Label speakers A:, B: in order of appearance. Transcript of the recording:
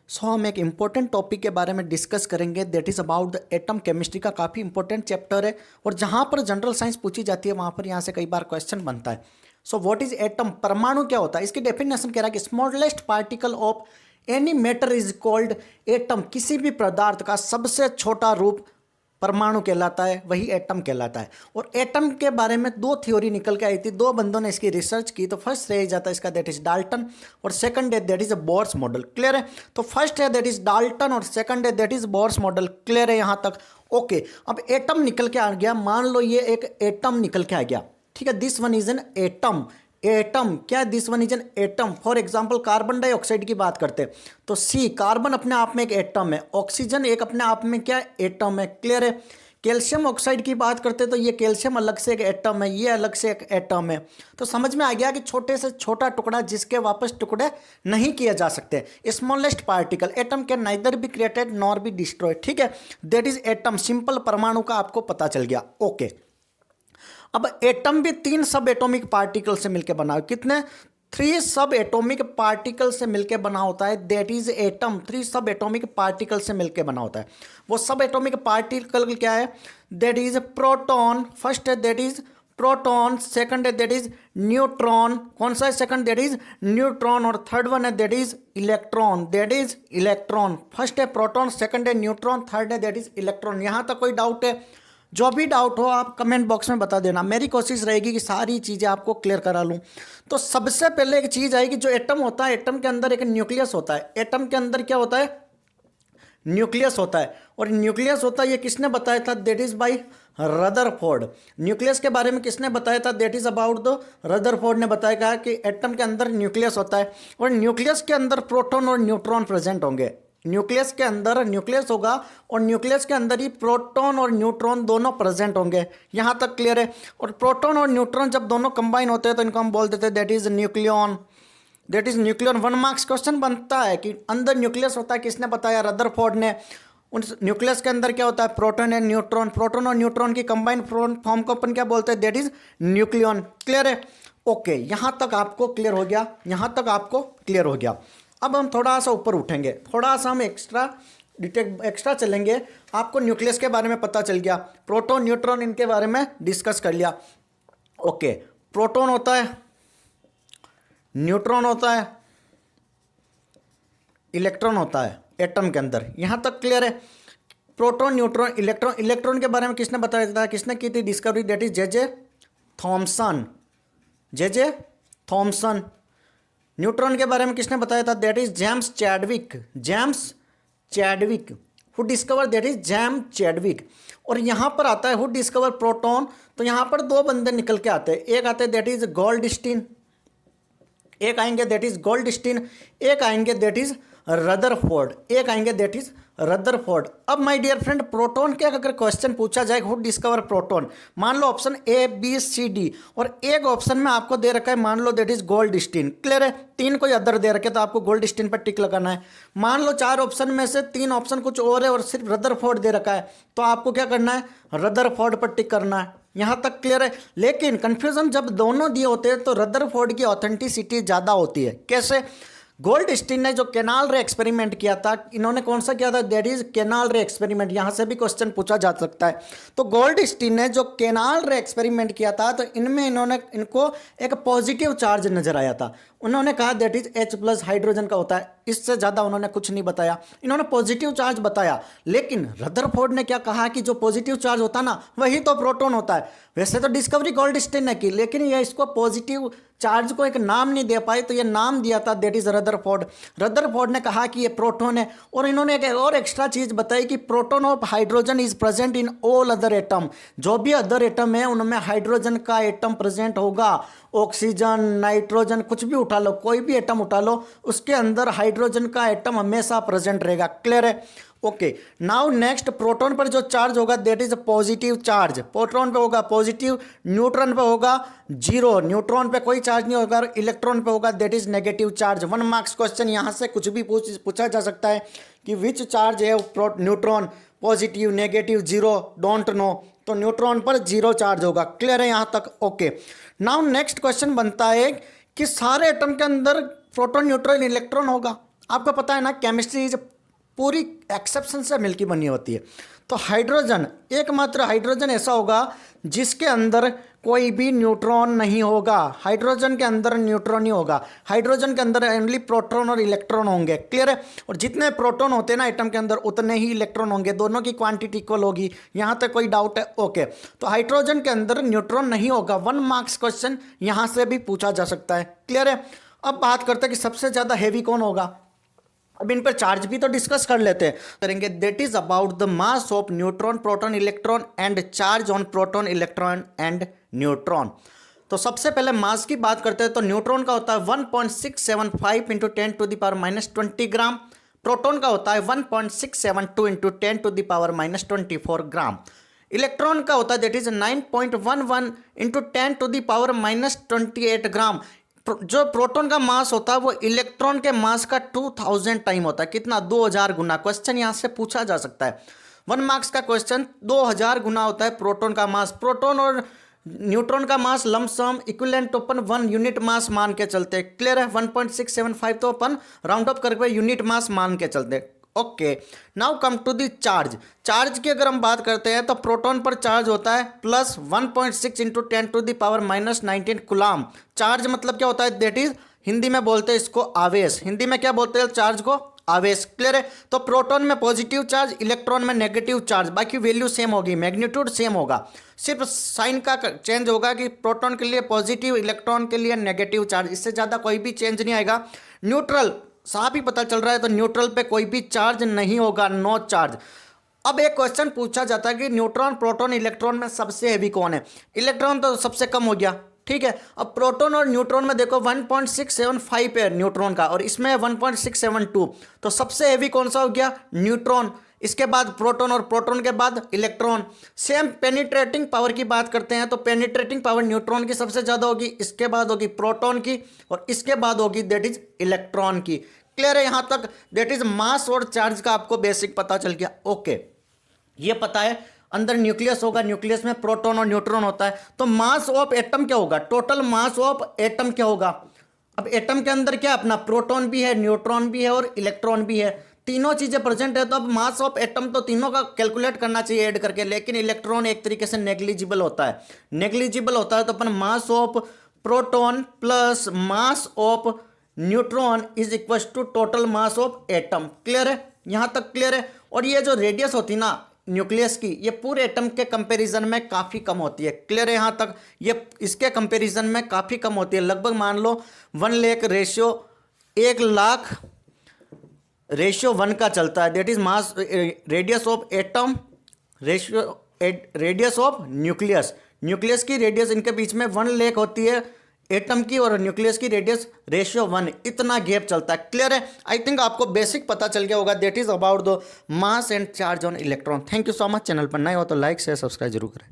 A: हम एक important topic के बारे में डिस्कस करेंगे, that is about the atom chemistry का काफ़ी इंपॉर्टेंट चैप्टर है और जहाँ पर जनरल साइंस पूछी जाती है वहाँ पर यहाँ से कई बार क्वेश्चन बनता है। सो व्हाट इज एटम, परमाणु क्या होता है? इसकी डेफिनेशन कह रहा है कि smallest particle of any matter is called atom. किसी भी पदार्थ का सबसे छोटा रूप परमाणु कहलाता है, वही एटम कहलाता है। और एटम के बारे में दो थ्योरी निकल के आई थी, दो बंदों ने इसकी रिसर्च की। तो फर्स्ट रह जाता है इसका दैट इज डाल्टन और सेकंड है that is Bohr's model. Clear है? तो फर्स्ट है दैट इज डाल्टन और सेकंड है that is Bohr's model. Clear है यहाँ तक? ओके। अब एटम निकल के आ गया, मान लो ये एक एटम निकल के आ गया, ठीक है, this one is an atom. Atom क्या? This one is an atom. For example carbon dioxide की बात करते हैं तो सी, कार्बन अपने आप में एक एटम है, ऑक्सीजन एक अपने आप में क्या एटम है। क्लियर है? कैल्शियम ऑक्साइड की बात करते हैं तो ये कैल्शियम अलग से एक एटम है, ये अलग से एक एटम है। तो समझ में आ गया कि छोटे से छोटा टुकड़ा जिसके वापस टुकड़े नहीं किए जा सकते, smallest particle. Atom can neither be created nor be destroyed. ठीक है, दैट इज एटम। सिंपल परमाणु का आपको पता चल गया। ओके। अब एटम भी तीन सब एटॉमिक पार्टिकल से मिलकर बना है। कितने? 3 सब एटॉमिक पार्टिकल से मिलकर बना होता है, दैट इज एटम। 3 सब एटॉमिक पार्टिकल से मिलकर बना होता है। वो सब एटॉमिक पार्टिकल क्या है? That is proton. फर्स्ट है दैट इज प्रोटॉन, सेकंड है दैट इज न्यूट्रॉन। कौन सा है सेकंड? That is neutron. और थर्ड वन है that is electron, that is electron. First है प्रोटॉन, सेकंड है न्यूट्रॉन, थर्ड है दैट इज इलेक्ट्रॉन। यहां तक कोई डाउट है? जो भी डाउट हो आप कमेंट बॉक्स में बता देना। मेरी कोशिश रहेगी कि सारी चीज़ें आपको क्लियर करा लूँ। तो सबसे पहले एक चीज़ आएगी, जो एटम होता है, एटम के अंदर एक न्यूक्लियस होता है। एटम के अंदर क्या होता है? न्यूक्लियस होता है। और न्यूक्लियस होता है, ये किसने बताया था? That is by Rutherford. Nucleus के बारे में किसने बताया था? That is about the Rutherford ने बताया कि एटम के अंदर न्यूक्लियस होता है और न्यूक्लियस के अंदर प्रोटॉन और न्यूट्रॉन प्रेजेंट होंगे। न्यूक्लियस के अंदर न्यूक्लियस होगा और न्यूक्लियस के अंदर ही प्रोटॉन और न्यूट्रॉन दोनों प्रेजेंट होंगे। यहाँ तक क्लियर है? और प्रोटॉन और न्यूट्रॉन जब दोनों कंबाइन होते हैं तो इनको हम बोल देते हैं that is nucleon. That is nucleon. 1 marks question बनता है कि अंदर न्यूक्लियस होता है, किसने बताया? रदरफोर्ड ने। उस न्यूक्लियस के अंदर क्या होता है? Proton and neutron. प्रोटॉन और न्यूट्रॉन की कंबाइंड फॉर्म को अपन क्या बोलते हैं? That is nucleon. क्लियर है? ओके, यहाँ तक आपको क्लियर हो गया, यहाँ तक आपको क्लियर हो गया। अब हम थोड़ा सा ऊपर उठेंगे, थोड़ा सा हम एक्स्ट्रा चलेंगे। आपको न्यूक्लियस के बारे में पता चल गया, प्रोटॉन न्यूट्रॉन इनके बारे में डिस्कस कर लिया। ओके, प्रोटॉन होता है, न्यूट्रॉन होता है, इलेक्ट्रॉन होता है एटम के अंदर। यहाँ तक क्लियर है? Proton, neutron, electron. इलेक्ट्रॉन के बारे में किसने बताया था? किसने की थी discovery? That is J Thomson. J Thomson. Neutron के बारे में किसने बताया था? That is James Chadwick. James Chadwick who discover, that is James Chadwick. और यहाँ पर आता है हु डिस्कवर प्रोटॉन। तो यहाँ पर दो बंदे निकल के आते हैं, एक आते हैं दैट इज गोल्डस्टीन, एक आएंगे दैट इज गोल्डस्टीन, एक आएंगे दैट इज रदरफोर्ड, एक आएंगे दैट इज रदरफोर्ड। अब माय डियर फ्रेंड, प्रोटॉन के अगर क्वेश्चन पूछा जाए हु डिस्कवर प्रोटॉन, मान लो option A B C D और एक ऑप्शन में आपको दे रखा है मान लो दैट इज गोल्डस्टीन। क्लियर है? 3 कोई अदर दे रखे तो आपको गोल्डस्टीन पर टिक लगाना है। मान लो 4 ऑप्शन में से 3 ऑप्शन कुछ और है और सिर्फ रदरफोर्ड दे रखा है तो आपको क्या करना है? रदरफोर्ड पर टिक करना है। यहाँ तक क्लियर है? लेकिन कंफ्यूजन जब दोनों दिए होते हैं तो रदरफोर्ड की ऑथेंटिसिटी ज़्यादा होती है। कैसे? गोल्डस्टीन ने जो केनाल रे एक्सपेरिमेंट किया था, इन्होंने कौन सा किया था? दैट इज केनाल रे एक्सपेरिमेंट। यहाँ से भी क्वेश्चन पूछा जा सकता है। तो गोल्डस्टीन ने जो केनाल रे एक्सपेरिमेंट किया था तो इनमें इनको एक पॉजिटिव चार्ज नजर आया था। उन्होंने कहा दैट इज H+ हाइड्रोजन का होता है, इससे ज़्यादा उन्होंने कुछ नहीं बताया, इन्होंने पॉजिटिव चार्ज बताया। लेकिन रदरफोर्ड ने क्या कहा कि जो पॉजिटिव चार्ज होता ना वही तो प्रोटॉन होता है। वैसे तो डिस्कवरी गोल्डस्टीन ने की, लेकिन ये इसको पॉजिटिव चार्ज को एक नाम नहीं दे पाए तो ये नाम दिया था दैट इज रदरफोर्ड। रदरफोर्ड ने कहा कि ये प्रोटॉन है और इन्होंने एक और एक्स्ट्रा चीज़ बताई कि proton of hydrogen is present in all other atom. जो भी अदर एटम है उनमें हाइड्रोजन का एटम प्रेजेंट होगा। ऑक्सीजन, नाइट्रोजन, कुछ भी उठा लो, कोई भी एटम उठा लो, उसके अंदर हाइड्रोजन का एटम हमेशा प्रेजेंट रहेगा। क्लियर है? ओके। नाउ नेक्स्ट, प्रोटॉन पर जो चार्ज होगा that is positive charge. Proton पे होगा पॉजिटिव, न्यूट्रॉन पे होगा 0, न्यूट्रॉन पे कोई चार्ज नहीं होगा, इलेक्ट्रॉन पे होगा that is negative charge. 1 marks question यहाँ से कुछ भी पूछा जा सकता है कि विच चार्ज है neutron, positive, negative, 0, don't know. तो न्यूट्रॉन पर 0 चार्ज होगा। क्लियर है यहाँ तक? ओके। नाउ नेक्स्ट क्वेश्चन बनता है कि सारे एटम के अंदर प्रोटॉन, न्यूट्रॉन, इलेक्ट्रॉन होगा। आपको पता है ना केमिस्ट्री इज पूरी एक्सेप्शन से मिलकर बनी होती है। तो हाइड्रोजन, एकमात्र हाइड्रोजन ऐसा होगा जिसके अंदर कोई भी न्यूट्रॉन नहीं होगा। हाइड्रोजन के अंदर न्यूट्रॉन नहीं होगा, हाइड्रोजन के अंदर ओनली प्रोटॉन और इलेक्ट्रॉन होंगे। क्लियर है? और जितने प्रोटॉन होते हैं ना एटम के अंदर उतने ही इलेक्ट्रॉन होंगे, दोनों की क्वांटिटी इक्वल होगी। यहाँ तक कोई डाउट है? ओके। तो हाइड्रोजन के अंदर न्यूट्रॉन नहीं होगा। 1 मार्क्स क्वेश्चन यहाँ से भी पूछा जा सकता है। क्लियर है? अब बात करते हैं कि सबसे ज़्यादा हैवी कौन होगा। अब इन पर चार्ज भी तो डिस्कस कर लेते हैं, करेंगे। That is about the mass of neutron, proton, electron and charge on proton, electron and neutron. तो सबसे पहले मास की बात करते हैं तो न्यूट्रॉन का होता है 1.675 इंटू 10 टू द पावर -20 ग्राम। प्रोटॉन का होता है 1.672 इंटू 10 टू द पावर -24 ग्राम। इलेक्ट्रॉन का होता है that is 9.11 into 10 to the power -28 ग्राम। जो प्रोटॉन का मास होता है वो इलेक्ट्रॉन के मास का 2000 टाइम होता है। कितना? 2000 गुना। क्वेश्चन यहां से पूछा जा सकता है। 1 मार्क्स का क्वेश्चन, 2000 गुना होता है प्रोटॉन का मास। प्रोटॉन और न्यूट्रॉन का मास लमसम इक्विवेलेंट अपन 1 यूनिट मास मान के चलते हैं। क्लियर है? 1.675 तो अपन राउंड अप करके यूनिट मास मान के चलते हैं। Okay, now come to the charge. Charge की अगर हम बात करते हैं तो प्रोटॉन पर चार्ज होता है plus 1.6 into 10 to the power -19 coulomb. Charge मतलब क्या होता है? दैट इज, हिंदी में बोलते हैं इसको आवेश। हिंदी में क्या बोलते हैं चार्ज को? आवेश। क्लियर है? तो प्रोटॉन में पॉजिटिव चार्ज, इलेक्ट्रॉन में नेगेटिव चार्ज, बाकी वैल्यू सेम होगी, मैग्नीट्यूड सेम होगा, सिर्फ साइन का चेंज होगा कि प्रोटॉन के लिए पॉजिटिव, इलेक्ट्रॉन के लिए नेगेटिव चार्ज। इससे ज़्यादा कोई भी चेंज नहीं आएगा। न्यूट्रल साफ ही पता चल रहा है, तो न्यूट्रल पे कोई भी चार्ज नहीं होगा, नो चार्ज। अब एक क्वेश्चन पूछा जाता है कि न्यूट्रॉन, प्रोटॉन, इलेक्ट्रॉन में सबसे हैवी कौन है? इलेक्ट्रॉन तो सबसे कम हो गया, ठीक है। अब प्रोटॉन और न्यूट्रॉन में देखो 1.675 है न्यूट्रॉन का और इसमें 1.672, तो सबसे हैवी कौन सा हो गया? न्यूट्रॉन। इसके बाद प्रोटॉन और प्रोटॉन के बाद इलेक्ट्रॉन। सेम पेनिट्रेटिंग पावर की बात करते हैं तो पेनिट्रेटिंग पावर न्यूट्रॉन की सबसे ज़्यादा होगी, इसके बाद होगी प्रोटॉन की और इसके बाद होगी दैट इज इलेक्ट्रॉन की। क्लियर है यहाँ तक? दैट इज मास और चार्ज का आपको बेसिक पता चल गया। ओके, ये पता है अंदर न्यूक्लियस होगा, न्यूक्लियस में प्रोटॉन और न्यूट्रॉन होता है। तो मास ऑफ एटम क्या होगा? टोटल मास ऑफ एटम क्या होगा? अब एटम के अंदर क्या अपना प्रोटॉन भी है, न्यूट्रॉन भी है और इलेक्ट्रॉन भी है, तीनों चीजें प्रेजेंट है। तो अब मास ऑफ एटम तो तीनों का कैलकुलेट करना चाहिए ऐड करके, लेकिन इलेक्ट्रॉन एक तरीके से नेग्लिजिबल होता है। नेग्लिजिबल होता है तो अपन mass of proton plus mass of neutron is equal to total mass of atom. Clear है? यहाँ तक क्लियर है? और ये जो रेडियस होती है ना न्यूक्लियस की, ये पूरे एटम के कंपैरिजन में काफ़ी कम होती है। क्लियर है यहाँ तक? ये इसके कंपैरिजन में काफ़ी कम होती है, लगभग मान लो 1 लाख रेशियो 1 लाख रेशियो 1 का चलता है। That is mass radius of atom ratio radius of nucleus. Nucleus की रेडियस इनके बीच में 1 लाख होती है एटम की और न्यूक्लियस की रेडियस रेशियो 1, इतना गैप चलता है। क्लियर है? आई थिंक आपको बेसिक पता चल गया होगा। That is about the mass and charge on electron. Thank you so much. Channel पर नए हो तो लाइक शेयर सब्सक्राइब जरूर करें।